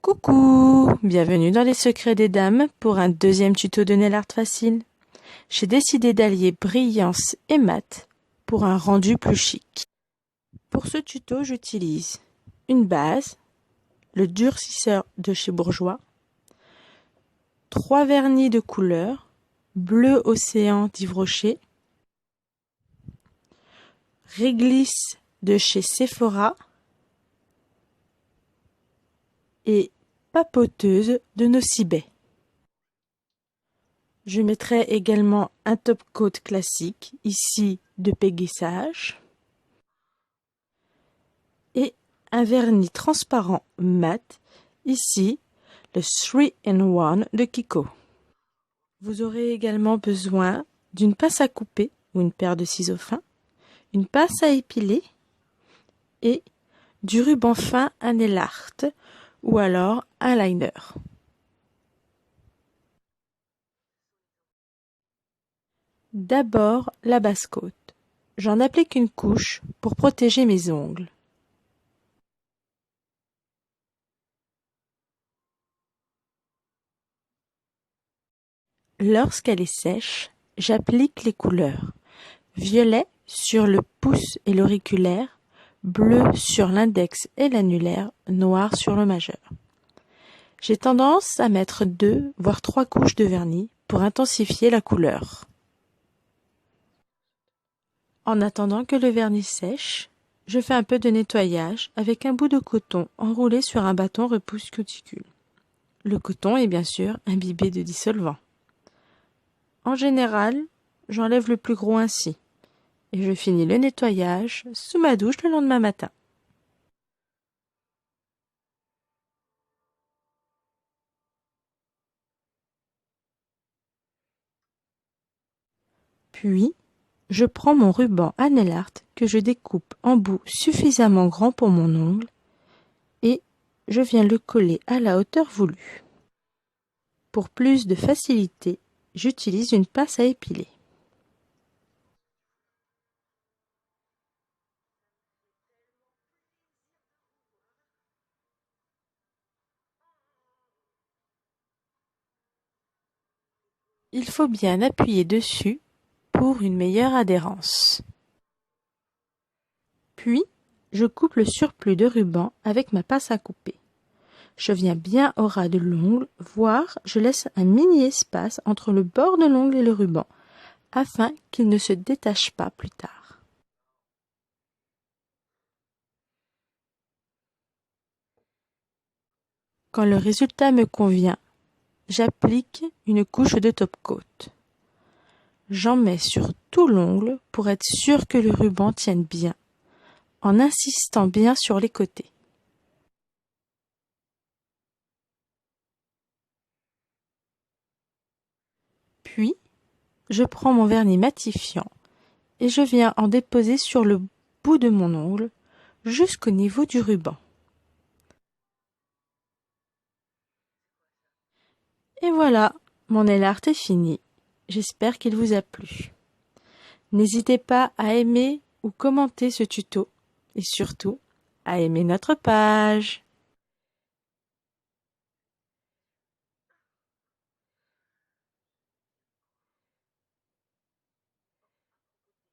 Coucou, bienvenue dans les secrets des dames pour un deuxième tuto de nail art facile. J'ai décidé d'allier brillance et mat pour un rendu plus chic. Pour ce tuto, j'utilise une base, le durcisseur de chez Bourjois, 3 vernis de couleur, bleu océan d'Yves Rocher, réglisse de chez Sephora et papoteuse de Nocibé. Je mettrai également un top coat classique, ici de Peggy Sage, et un vernis transparent mat, ici le 3-in-1 de Kiko. Vous aurez également besoin d'une pince à couper ou une paire de ciseaux fins, une pince à épiler et du ruban fin à nail art ou alors un liner. D'abord la base coat. J'en applique une couche pour protéger mes ongles. Lorsqu'elle est sèche, j'applique les couleurs. Violet sur le pouce et l'auriculaire, bleu sur l'index et l'annulaire, noir sur le majeur. J'ai tendance à mettre 2 voire 3 couches de vernis pour intensifier la couleur. En attendant que le vernis sèche, je fais un peu de nettoyage avec un bout de coton enroulé sur un bâton repousse cuticule. Le coton est bien sûr imbibé de dissolvant. En général, j'enlève le plus gros ainsi et je finis le nettoyage sous ma douche le lendemain matin. Puis, je prends mon ruban à nail art que je découpe en bouts suffisamment grands pour mon ongle et je viens le coller à la hauteur voulue. Pour plus de facilité, j'utilise une pince à épiler. Il faut bien appuyer dessus pour une meilleure adhérence. Puis, je coupe le surplus de ruban avec ma pince à couper. Je viens bien au ras de l'ongle, voire je laisse un mini espace entre le bord de l'ongle et le ruban, afin qu'il ne se détache pas plus tard. Quand le résultat me convient, j'applique une couche de top coat. J'en mets sur tout l'ongle pour être sûr que le ruban tienne bien, en insistant bien sur les côtés. Puis, je prends mon vernis matifiant et je viens en déposer sur le bout de mon ongle jusqu'au niveau du ruban. Et voilà, mon nail art est fini. J'espère qu'il vous a plu. N'hésitez pas à aimer ou commenter ce tuto et surtout à aimer notre page.